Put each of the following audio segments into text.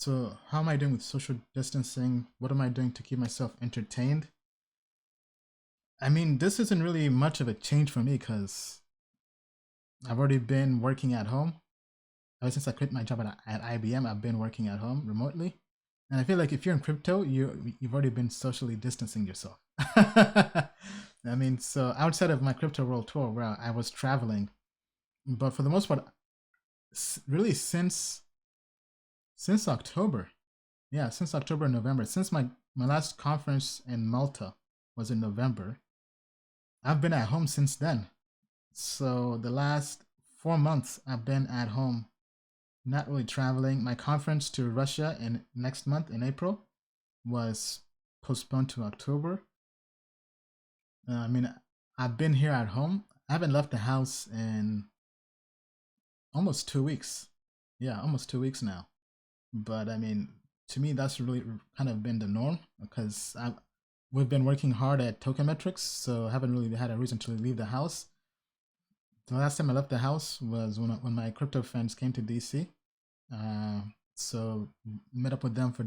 So how am I doing with social distancing? What am I doing to keep myself entertained? I mean, this isn't really much of a change for me because I've already been working at home. Ever since I quit my job at IBM, I've been working at home remotely. And I feel like if you're in crypto, you've already been socially distancing yourself. I mean, so outside of my crypto world tour where I was traveling, but for the most part, really since October, yeah, since October and November, since my last conference in Malta was in November, I've been at home since then. So the last 4 months I've been at home, not really traveling. My conference to Russia in next month in April was postponed to October. I mean, I've been here at home. I haven't left the house in almost 2 weeks. Yeah, almost 2 weeks now. But I mean, to me, that's really kind of been the norm because we've been working hard at Token Metrics, so I haven't really had a reason to leave the house. The last time I left the house was when my crypto friends came to DC. So met up with them for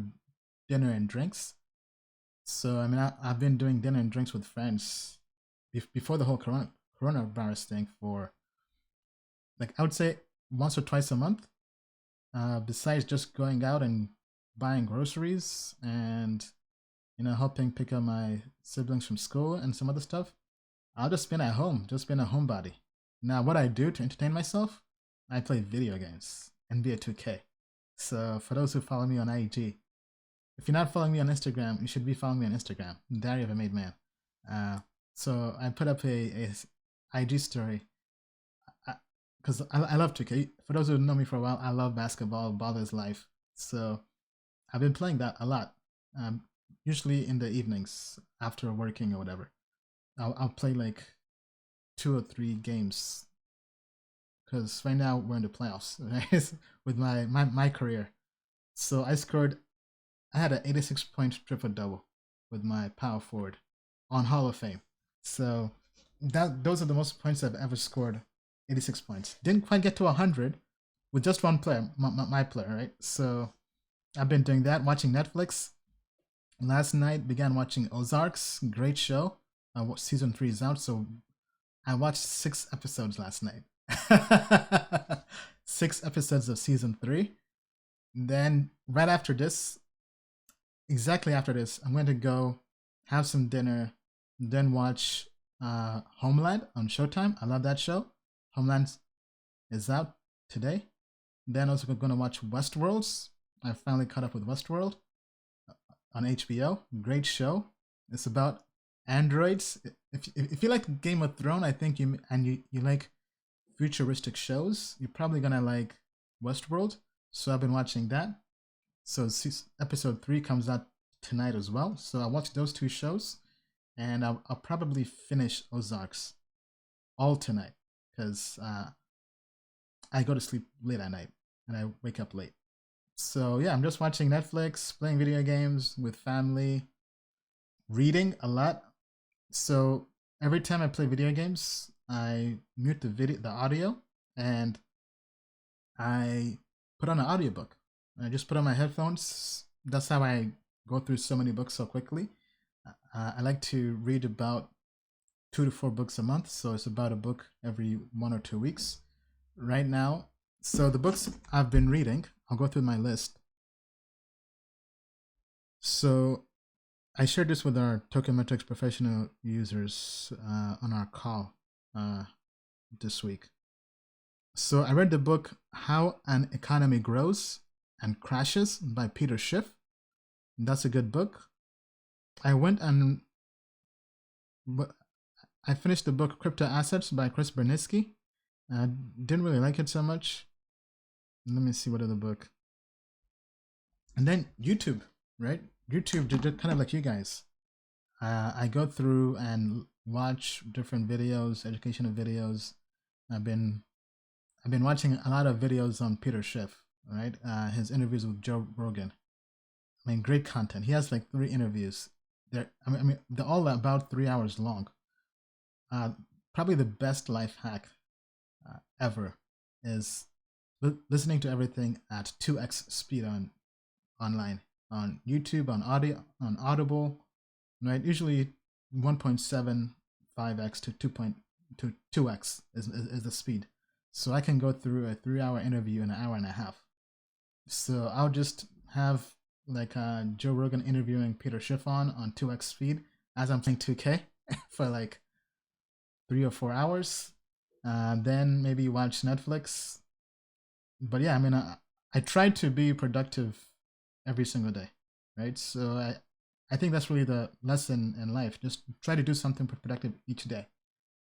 dinner and drinks. So I mean, I've been doing dinner and drinks with friends before the whole coronavirus thing for like I would say once or twice a month. Besides just going out and buying groceries and helping pick up my siblings from school and some other stuff, I'll just been at home, just been a homebody. Now, what I do to entertain myself, I play video games, NBA 2K. So for those who follow me on IG, if you're not following me on Instagram, you should be following me on Instagram, Diary of a Made Man. So I put up a IG story because I love 2K. For those who know me for a while, I love basketball. Ball is life. So I've been playing that a lot. Usually in the evenings after working or whatever. I'll play like 2 or 3 games because right now we're in the playoffs, right? With my career. So I had an 86-point triple double with my power forward on Hall of Fame. So those are the most points I've ever scored. 86 points. Didn't quite get to 100 with just one player, my player, right? So I've been doing that, watching Netflix. Last night began watching Ozarks, great show. Season 3 is out, so I watched 6 episodes last night. 6 episodes of season 3. Then right after this, exactly after this, I'm going to go have some dinner, then watch Homeland on Showtime. I love that show. Homeland is out today. Then also going to watch Westworlds. I finally caught up with Westworld on HBO. Great show. It's about androids. If you like Game of Thrones, I think you like futuristic shows, you're probably gonna like Westworld. So I've been watching that. So episode 3 comes out tonight as well. So I watched those 2 shows, and I'll probably finish Ozarks all tonight because I go to sleep late at night and I wake up late. So yeah, I'm just watching Netflix, playing video games with family, reading a lot. So every time I play video games, I mute the audio, and I put on an audiobook. I just put on my headphones. That's how I go through so many books so quickly. I like to read about 2 to 4 books a month, so it's about a book every 1 or 2 weeks. Right now, so the books I've been reading, I'll go through my list. So I shared this with our Token Metrics professional users on our call this week. So I read the book How an Economy Grows and Crashes by Peter Schiff. That's a good book. I finished the book Crypto Assets by Chris Bernitzky. I didn't really like it so much. Let me see what other book. And then YouTube, right? YouTube, just kind of like you guys. I go through and watch different videos, educational videos. I've been watching a lot of videos on Peter Schiff, right? His interviews with Joe Rogan. I mean, great content. He has like 3 interviews. They're all about 3 hours long. Probably the best life hack ever is listening to everything at 2x speed on online on YouTube, on audio, on Audible, right? Usually 1.75x to 2x is the speed. So I can go through a 3-hour interview in an hour and a half. So I'll just have like Joe Rogan interviewing Peter Schiff on 2x speed as I'm playing 2K for like 3 or 4 hours. Then maybe watch Netflix. But yeah, I mean, I try to be productive every single day, right? So I think that's really the lesson in life. Just try to do something productive each day,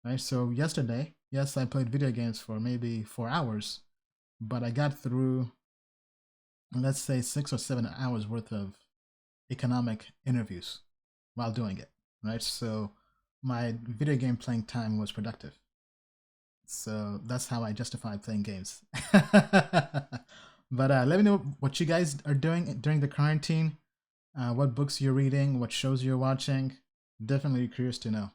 right? So yesterday, yes, I played video games for maybe 4 hours, but I got through, let's say, 6 or 7 hours worth of economic interviews while doing it, right? So my video game playing time was productive. So that's how I justify playing games. But let me know what you guys are doing during the quarantine, what books you're reading, what shows you're watching. Definitely curious to know.